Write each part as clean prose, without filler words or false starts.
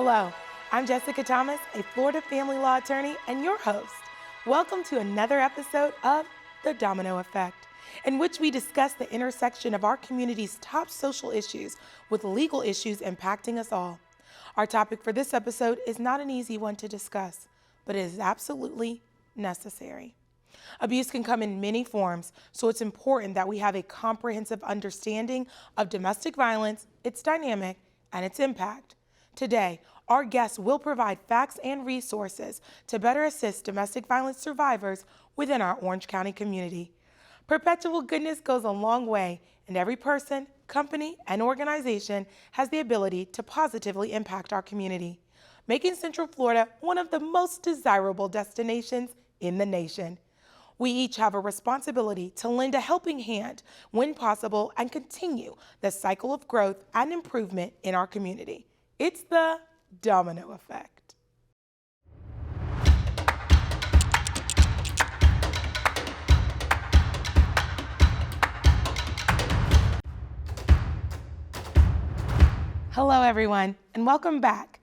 Hello, I'm Jessica Thomas, a Florida family law attorney and your host. Welcome to another episode of The Domino Effect, in which we discuss the intersection of our community's top social issues with legal issues impacting us all. Our topic for this episode is not an easy one to discuss, but it is absolutely necessary. Abuse can come in many forms, so it's important that we have a comprehensive understanding of domestic violence, its dynamic, and its impact. Today, our guests will provide facts and resources to better assist domestic violence survivors within our Orange County community. Perpetual goodness goes a long way, and every person, company, and organization has the ability to positively impact our community, making Central Florida one of the most desirable destinations in the nation. We each have a responsibility to lend a helping hand when possible and continue the cycle of growth and improvement in our community. It's the Domino Effect. Hello, everyone, and welcome back.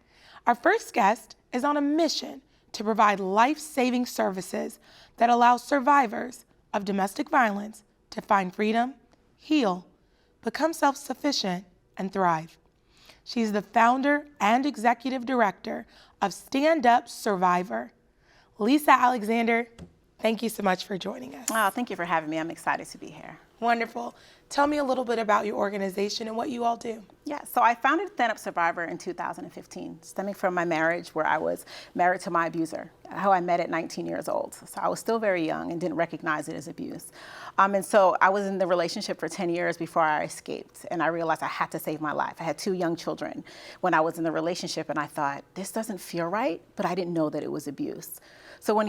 Our first guest is on a mission to provide life-saving services that allow survivors of domestic violence to find freedom, heal, become self-sufficient, and thrive. She's the founder and executive director of Stand Up Survivor. Lisa Alexander, thank you so much for joining us. Oh, thank you for having me. I'm excited to be here. Wonderful. Tell me a little bit about your organization and what you all do. Yeah, so I founded Stand Up Survivor in 2015, stemming from my marriage where I was married to my abuser, who I met at 19 years old. So I was still very young and didn't recognize it as abuse. And so I was in the relationship for 10 years before I escaped, and I realized I had to save my life. I had 2 young children when I was in the relationship, and I thought, this doesn't feel right, but I didn't know that it was abuse. So when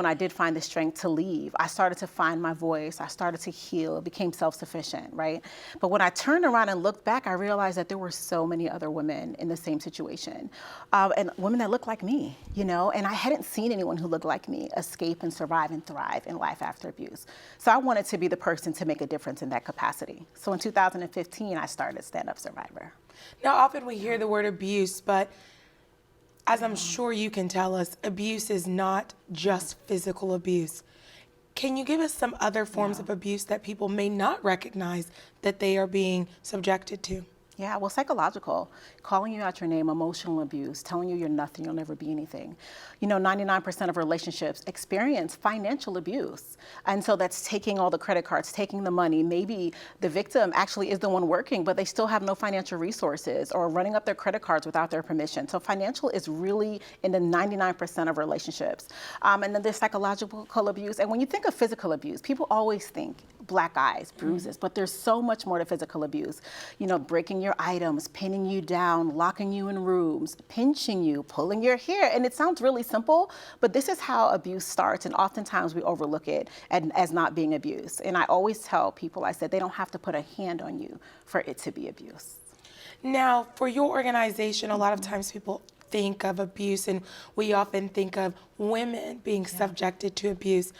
I did find the strength to leave, I started to find my voice, I started to heal, became self-sufficient, right? But when I turned around and looked back, I realized that there were so many other women in the same situation, and women that looked like me, and I hadn't seen anyone who looked like me escape and survive and thrive in life after abuse. So I wanted to be the person to make a difference in that capacity. So in 2015, I started Stand Up Survivor. Now, often we hear the word abuse, but as I'm sure you can tell us, abuse is not just physical abuse. Can you give us some other forms of abuse that people may not recognize that they are being subjected to? Yeah, well, psychological, calling you out your name, emotional abuse, telling you you're nothing, you'll never be anything. 99% of relationships experience financial abuse. And so that's taking all the credit cards, taking the money. Maybe the victim actually is the one working, but they still have no financial resources, or running up their credit cards without their permission. So financial is really in the 99% of relationships. And then there's psychological abuse. And when you think of physical abuse, people always think black eyes, bruises, but there's so much more to physical abuse. Breaking your items, pinning you down, locking you in rooms, pinching you, pulling your hair. And it sounds really simple, but this is how abuse starts. And oftentimes we overlook it as not being abuse. And I always tell people, I said, they don't have to put a hand on you for it to be abuse. Now, for your organization, a lot of times people think of abuse, and we often think of women being subjected to abuse.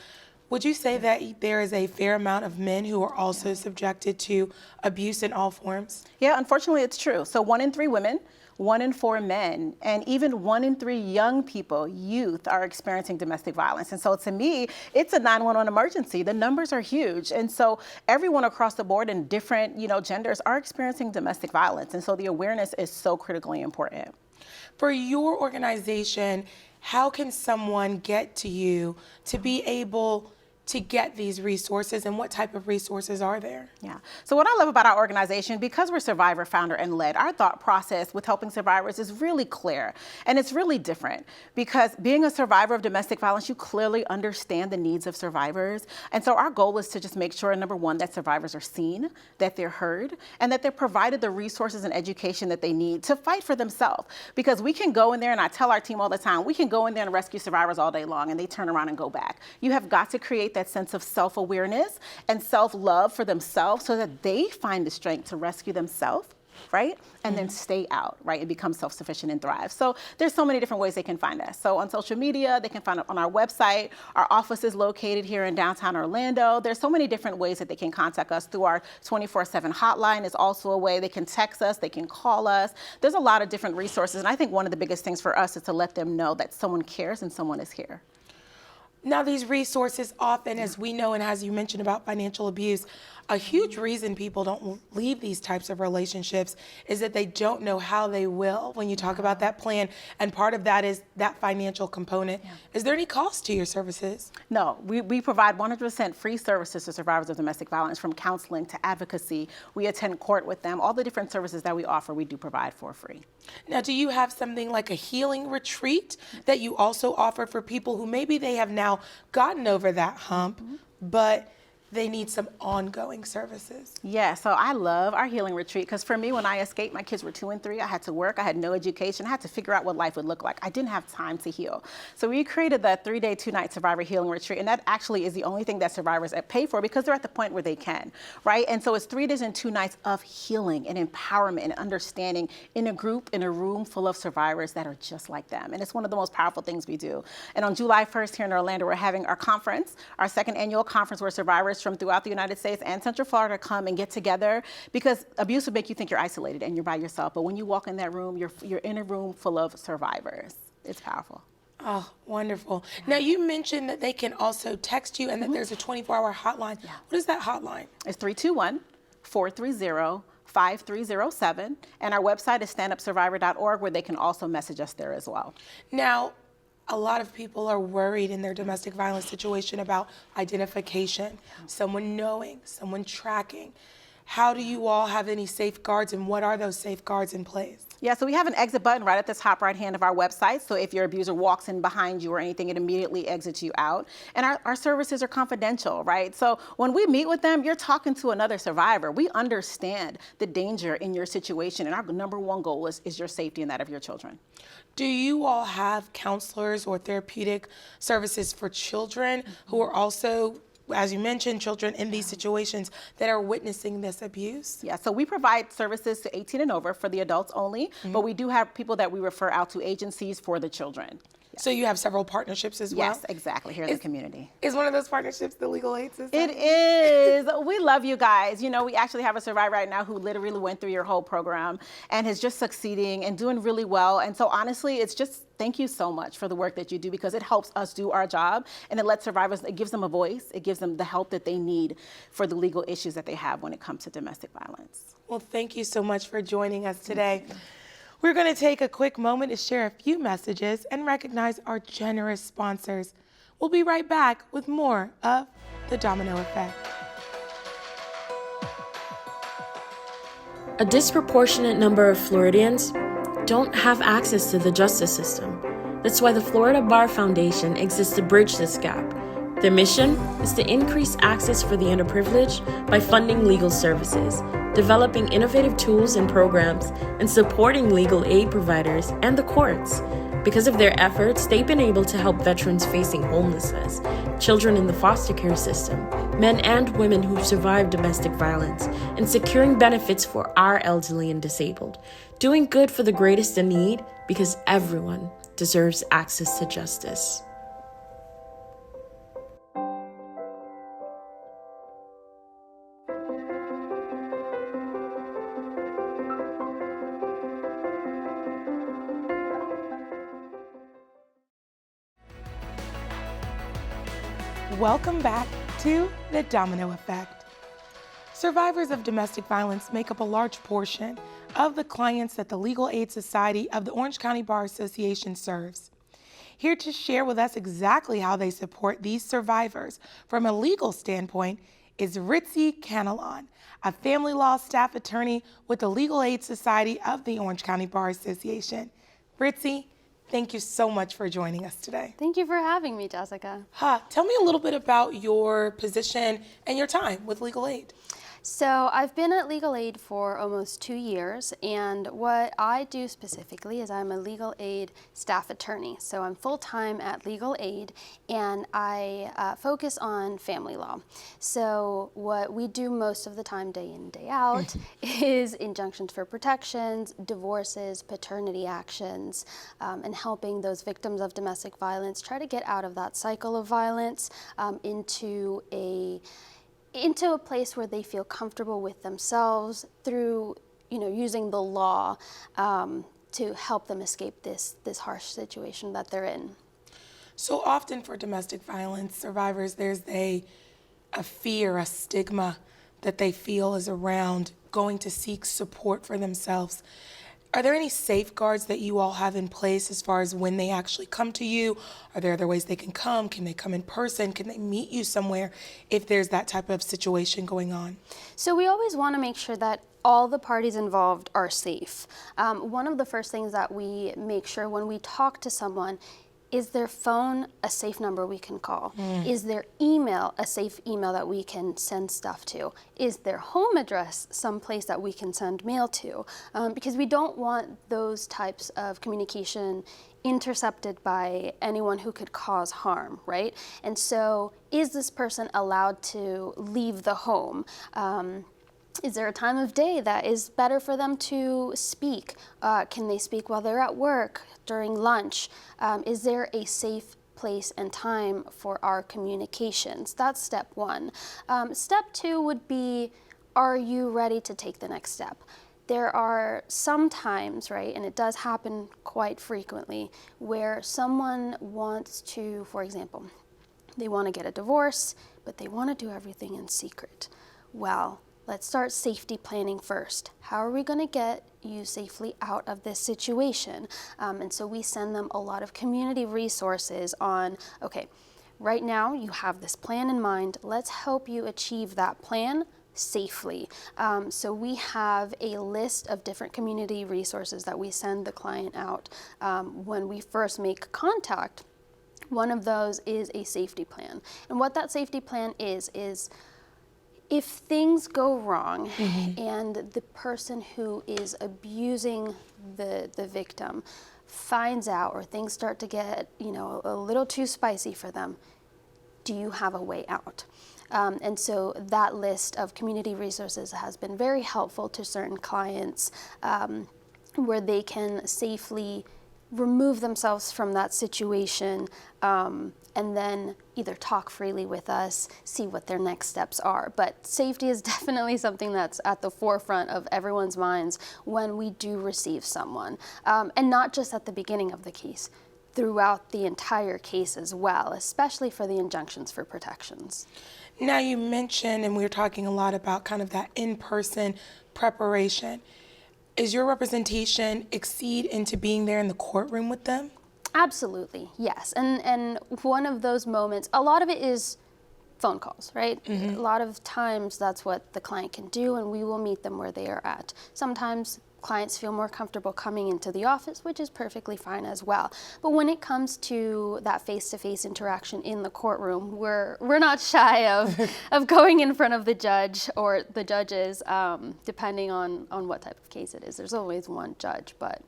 Would you say that there is a fair amount of men who are also subjected to abuse in all forms? Yeah, unfortunately, it's true. So 1 in 3 women, 1 in 4 men, and even 1 in 3 young people, youth, are experiencing domestic violence. And so to me, it's a 911 emergency. The numbers are huge. And so everyone across the board in different, genders are experiencing domestic violence. And so the awareness is so critically important. For your organization, how can someone get to you to be able to get these resources, and what type of resources are there? Yeah. So what I love about our organization, because we're survivor, founder, and led, our thought process with helping survivors is really clear. And it's really different because being a survivor of domestic violence, you clearly understand the needs of survivors. And so our goal is to just make sure, number one, that survivors are seen, that they're heard, and that they're provided the resources and education that they need to fight for themselves. Because we can go in there, and I tell our team all the time, we can go in there and rescue survivors all day long, and they turn around and go back. You have got to create that sense of self-awareness and self-love for themselves so that they find the strength to rescue themselves right? And then stay out, right? And become self-sufficient and thrive. So there's so many different ways they can find us. So on social media, they can find it on our website. Our office is located here in downtown Orlando. There's so many different ways that they can contact us. Through our 24/7 hotline is also a way. They can text us, they can call us. There's a lot of different resources. And I think one of the biggest things for us is to let them know that someone cares and someone is here. Now, these resources often, as we know, and as you mentioned about financial abuse, a huge reason people don't leave these types of relationships is that they don't know how they will when you talk about that plan. And part of that is that financial component. Yeah. Is there any cost to your services? No, we provide 100% free services to survivors of domestic violence, from counseling to advocacy. We attend court with them. All the different services that we offer, we do provide for free. Now, do you have something like a healing retreat that you also offer for people who maybe they have now gotten over that hump, but they need some ongoing services? Yeah, so I love our healing retreat, because for me, when I escaped, my kids were 2 and 3. I had to work. I had no education. I had to figure out what life would look like. I didn't have time to heal. So we created the 3-day, 2-night survivor healing retreat. And that actually is the only thing that survivors pay for, because they're at the point where they can, right? And so it's 3 days and 2 nights of healing and empowerment and understanding in a group, in a room full of survivors that are just like them. And it's one of the most powerful things we do. And on July 1st here in Orlando, we're having our conference, our 2nd annual conference, where survivors from throughout the United States and Central Florida come and get together, because abuse would make you think you're isolated and you're by yourself. But when you walk in that room, you're in a room full of survivors. It's powerful. Oh, wonderful. Now, you mentioned that they can also text you and that there's a 24-hour hotline. Yeah. What is that hotline? It's 321-430-5307. And our website is standupsurvivor.org, where they can also message us there as well. Now, a lot of people are worried in their domestic violence situation about identification, someone knowing, someone tracking. How do you all have any safeguards, and what are those safeguards in place? Yeah, so we have an exit button right at the top right hand of our website. So if your abuser walks in behind you or anything, it immediately exits you out. And our services are confidential, right? So when we meet with them, you're talking to another survivor. We understand the danger in your situation, and our number one goal is your safety and that of your children. Do you all have counselors or therapeutic services for children who are also, as you mentioned, children in these situations that are witnessing this abuse? Yeah, so we provide services to 18 and over for the adults only, but we do have people that we refer out to agencies for the children. So you have several partnerships as well? Yes, exactly, here in the community. Is one of those partnerships the Legal Aid System? It is. We love you guys. You know, we actually have a survivor right now who literally went through your whole program and is just succeeding and doing really well. And so honestly, it's just, thank you so much for the work that you do, because it helps us do our job, and it lets survivors, it gives them a voice, it gives them the help that they need for the legal issues that they have when it comes to domestic violence. Well, thank you so much for joining us today. We're going to take a quick moment to share a few messages and recognize our generous sponsors. We'll be right back with more of The Domino Effect. A disproportionate number of Floridians don't have access to the justice system. That's why the Florida Bar Foundation exists to bridge this gap. Their mission is to increase access for the underprivileged by funding legal services, developing innovative tools and programs, and supporting legal aid providers and the courts. Because of their efforts, they've been able to help veterans facing homelessness, children in the foster care system, men and women who survived domestic violence, and securing benefits for our elderly and disabled. Doing good for the greatest in need, because everyone deserves access to justice. Welcome back to The Domino Effect. Survivors of domestic violence make up a large portion of the clients that the Legal Aid Society of the Orange County Bar Association serves. Here to share with us exactly how they support these survivors from a legal standpoint is Ritzy Canelon, a family law staff attorney with the Legal Aid Society of the Orange County Bar Association. Ritzy, thank you so much for joining us today. Thank you for having me, Jessica. Tell me a little bit about your position and your time with Legal Aid. So I've been at Legal Aid for almost 2 years, and what I do specifically is I'm a legal aid staff attorney. So I'm full-time at Legal Aid, and I focus on family law. So what we do most of the time, day in, day out, is injunctions for protections, divorces, paternity actions, and helping those victims of domestic violence try to get out of that cycle of violence into a place where they feel comfortable with themselves through, using the law to help them escape this harsh situation that they're in. So often for domestic violence survivors, there's a fear, a stigma that they feel is around going to seek support for themselves. Are there any safeguards that you all have in place as far as when they actually come to you? Are there other ways they can come? Can they come in person? Can they meet you somewhere if there's that type of situation going on? So we always want to make sure that all the parties involved are safe. One of the first things that we make sure when we talk to someone, is their phone a safe number we can call? Is their email a safe email that we can send stuff to? Is their home address someplace that we can send mail to? Because we don't want those types of communication intercepted by anyone who could cause harm, right? And so is this person allowed to leave the home? Is there a time of day that is better for them to speak? Can they speak while they're at work, during lunch? Is there a safe place and time for our communications? That's step one. Step two would be, are you ready to take the next step? There are some times, right, and it does happen quite frequently, where someone wants to, for example, they want to get a divorce, but they want to do everything in secret. Well, let's start safety planning first. How are we going to get you safely out of this situation? And so we send them a lot of community resources on, okay, right now you have this plan in mind. Let's help you achieve that plan safely. So we have a list of different community resources that we send the client out when we first make contact. One of those is a safety plan. And what that safety plan is if things go wrong and the person who is abusing the victim finds out, or things start to get, a little too spicy for them, do you have a way out? And so that list of community resources has been very helpful to certain clients where they can safely remove themselves from that situation and then either talk freely with us, see what their next steps are. But safety is definitely something that's at the forefront of everyone's minds when we do receive someone. And not just at the beginning of the case, throughout the entire case as well, especially for the injunctions for protections. Now you mentioned, and we were talking a lot about kind of that in-person preparation. Is your representation exceed into being there in the courtroom with them? Absolutely, yes. And one of those moments, a lot of it is phone calls, right? A lot of times that's what the client can do, and we will meet them where they are at. Sometimes clients feel more comfortable coming into the office, which is perfectly fine as well. But when it comes to that face-to-face interaction in the courtroom, we're not shy of going in front of the judge or the judges, depending on what type of case it is. There's always one judge, but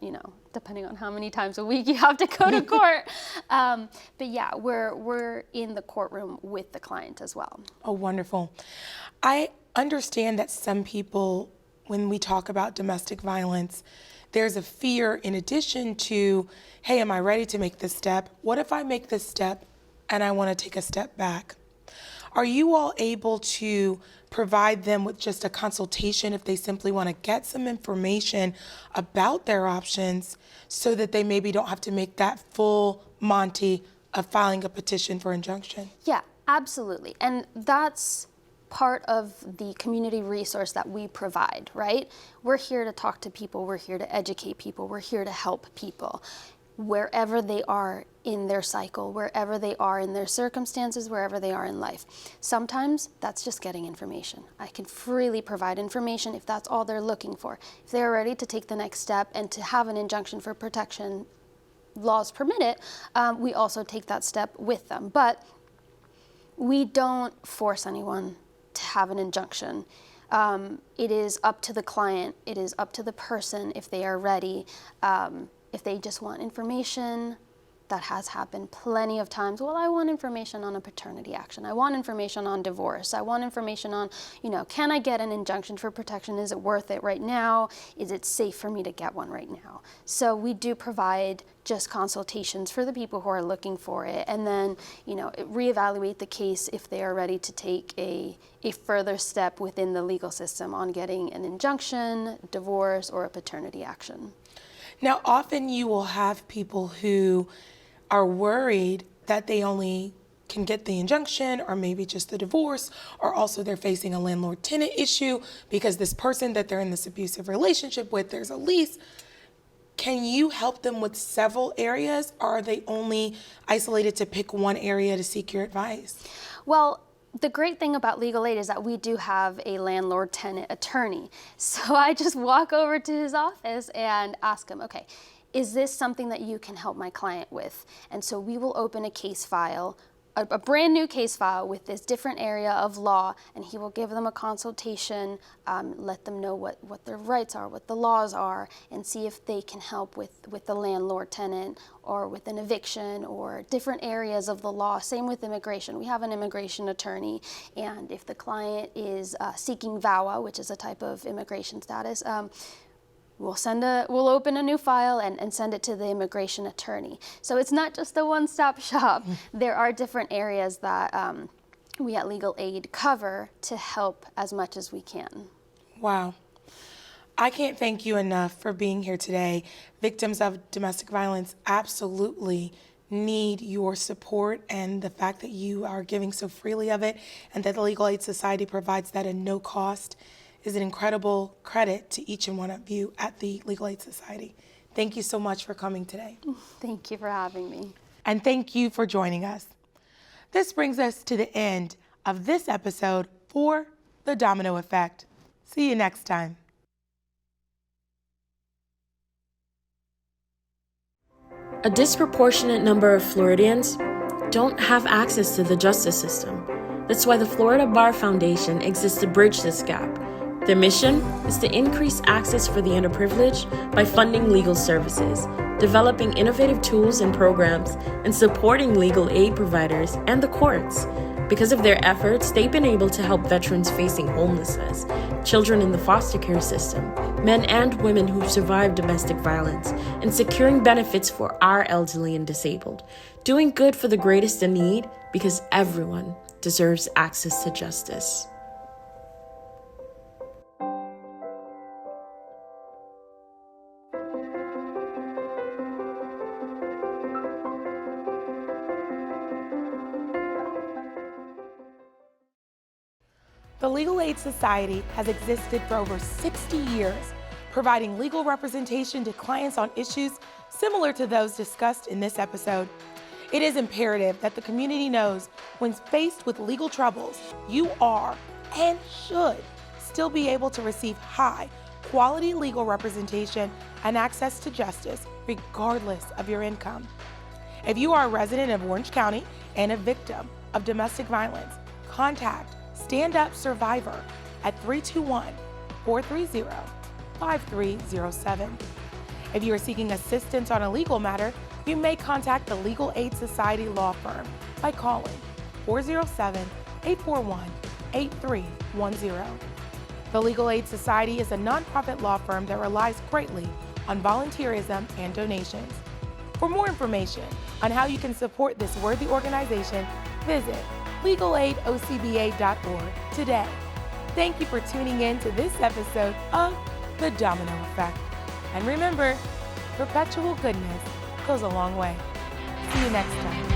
depending on how many times a week you have to go to court. But yeah, we're in the courtroom with the client as well. Oh, wonderful. I understand that some people, when we talk about domestic violence, there's a fear in addition to, hey, am I ready to make this step? What if I make this step and I want to take a step back? Are you all able to provide them with just a consultation if they simply want to get some information about their options so that they maybe don't have to make that full Monty of filing a petition for injunction? Yeah, absolutely. And that's part of the community resource that we provide, right? We're here to talk to people, we're here to educate people, we're here to help people wherever they are in their cycle, wherever they are in their circumstances, wherever they are in life. Sometimes that's just getting information. I can freely provide information if that's all they're looking for. If they're ready to take the next step and to have an injunction for protection, laws permit it, we also take that step with them. But we don't force anyone to have an injunction. It is up to the client, it is up to the person if they are ready. If they just want information, that has happened plenty of times. Well, I want information on a paternity action. I want information on divorce. I want information on, can I get an injunction for protection? Is it worth it right now? Is it safe for me to get one right now? So we do provide just consultations for the people who are looking for it, and then, reevaluate the case if they are ready to take a further step within the legal system on getting an injunction, divorce, or a paternity action. Now, often you will have people who are worried that they only can get the injunction or maybe just the divorce, or also they're facing a landlord-tenant issue because this person that they're in this abusive relationship with, there's a lease. Can you help them with several areas, or are they only isolated to pick one area to seek your advice? Well, the great thing about legal aid is that we do have a landlord-tenant attorney. So I just walk over to his office and ask him, okay, is this something that you can help my client with? And so we will open a case file, a brand new case file with this different area of law, and he will give them a consultation, let them know what their rights are, what the laws are, and see if they can help with the landlord-tenant or with an eviction or different areas of the law. Same with immigration. We have an immigration attorney, and if the client is seeking VAWA, which is a type of immigration status, we'll open a new file and send it to the immigration attorney. So it's not just a one-stop shop. There are different areas that we at Legal Aid cover to help as much as we can. Wow. I can't thank you enough for being here today. Victims of domestic violence absolutely need your support, and the fact that you are giving so freely of it and that the Legal Aid Society provides that at no cost is an incredible credit to each and one of you at the Legal Aid Society. Thank you so much for coming today. Thank you for having me. And thank you for joining us. This brings us to the end of this episode for The Domino Effect. See you next time. A disproportionate number of Floridians don't have access to the justice system. That's why the Florida Bar Foundation exists to bridge this gap. Their mission is to increase access for the underprivileged by funding legal services, developing innovative tools and programs, and supporting legal aid providers and the courts. Because of their efforts, they've been able to help veterans facing homelessness, children in the foster care system, men and women who survived domestic violence, and securing benefits for our elderly and disabled. Doing good for the greatest in need, because everyone deserves access to justice. The Legal Aid Society has existed for over 60 years, providing legal representation to clients on issues similar to those discussed in this episode. It is imperative that the community knows when faced with legal troubles, you are and should still be able to receive high quality legal representation and access to justice regardless of your income. If you are a resident of Orange County and a victim of domestic violence, contact Stand Up Survivor at 321-430-5307. If you are seeking assistance on a legal matter, you may contact the Legal Aid Society Law Firm by calling 407-841-8310. The Legal Aid Society is a nonprofit law firm that relies greatly on volunteerism and donations. For more information on how you can support this worthy organization, visit legalaidocba.org today. Thank you for tuning in to this episode of The Domino Effect. And remember, perpetual goodness goes a long way. See you next time.